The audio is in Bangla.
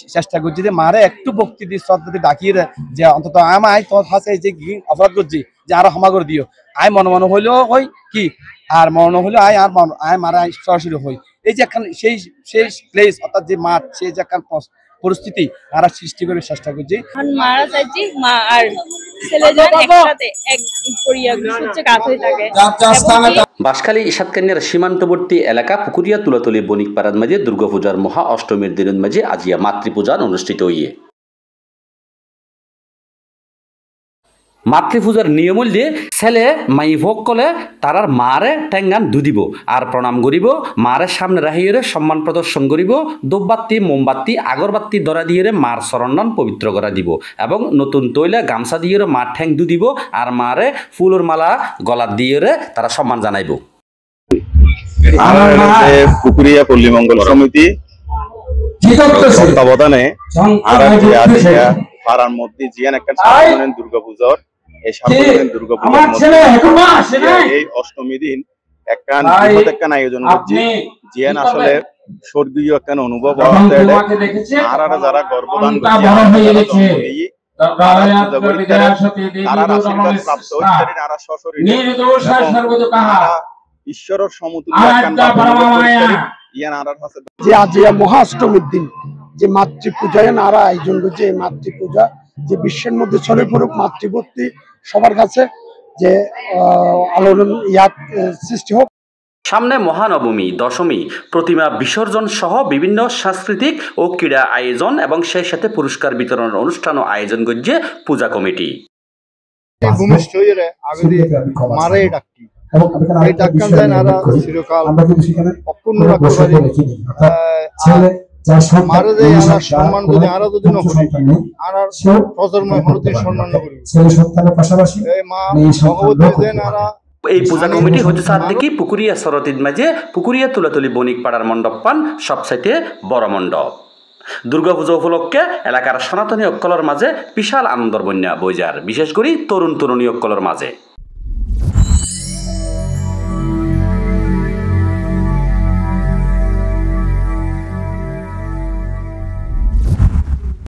চেষ্টা করছি যে মারে একটু ভক্তি দিয়ে শ্রদ্ধা ডাকিয়ে যে অন্তত আমায় তোর হাসে যে অপরাধ করছি যে আরো ক্ষমা করে দিও আয় মনে মনে হইলেও হই কি আর মনে হইলেও আয় আর আয় মারা সরাসরি হই এই যে এখন সেই সেই প্লেস অর্থাৎ যে মাঠ সেই যে এখন পরিস্থিতি তারা সৃষ্টি করে চেষ্টা করছি মারা চাইছি মা আর ছেলেজন একসাথে এক করিয়া হচ্ছে কাজ হয়ে থাকে বাঁশখালী ইসাদকান্যার সীমান্তবর্তী এলাকা পুকুরিয়া তুলাতলি বণিক পাড়ার মাঝে দুর্গাপূজার মহা অষ্টমীর দিনের মাঝে আজিয়া মাতৃপূজান অনুষ্ঠিত হইয়ে মাতৃপূজার নিয়ম হল যে ছেলে মাই ভোগ কলে তারার মারে টেঙ্গান দুদিব আর প্রণাম করিব মারে সামনে রাখিয়ে সম্মান প্রদর্শন করিব ধূপবাতি মোমবাতি আগরবাতি ধরা দিয়ে মার চরণন পবিত্র করা দিব এবং নতুন তৈলা গামছা দিয়ে মার ঠ্যাং দুদিব আর মারে ফুলের মালা গলা দিয়ে তারা সম্মান জানাইব পুকুরিয়া পল্লী মঙ্গল সমিতি তত্ত্বাবধানে পাড়ার মধ্যে জিয়ান একটা সার্বজনীন দুর্গাপূজার এই সার্বজনীন দুর্গাপূজার এই অষ্টমী দিন একখান আয়োজন করছি জিয়ান আসলে স্বর্গীয় একখান অনুভব আর যারা গর্ভদান ঈশ্বরের সমতুল্য যে আজ মহাষ্টমীর দিন যে মাতৃপূজায় নারা আয়োজন করছে এই মাতৃপূজা যে বিশ্বের মধ্যে ছড়ে পড়ুক মাতৃভক্তি সবার কাছে যে আলোড়ন ইয়াদ সৃষ্টি হোক সামনে মহানবমী দশমী প্রতিমা বিসর্জন সহ বিভিন্ন সাংস্কৃতিক ও ক্রীড়া আয়োজন এবং সেই সাথে পুরস্কার বিতরণের অনুষ্ঠানও আয়োজন করছে পূজা কমিটি এই পূজা কমিটি হচ্ছে সাদ্দিকি পুকুরিয়া সরতির মাঝে পুকুরিয়া তুলাতলি বণিক পাড়ার মণ্ডপ পান সবচাইতে বড় মণ্ডপ দুর্গাপূজা উপলক্ষে এলাকার সনাতনী অক্কলের মাঝে বিশাল আনন্দর বন্যা বইজার বিশেষ করে তরুণ তরুণী অক্কলের মাঝে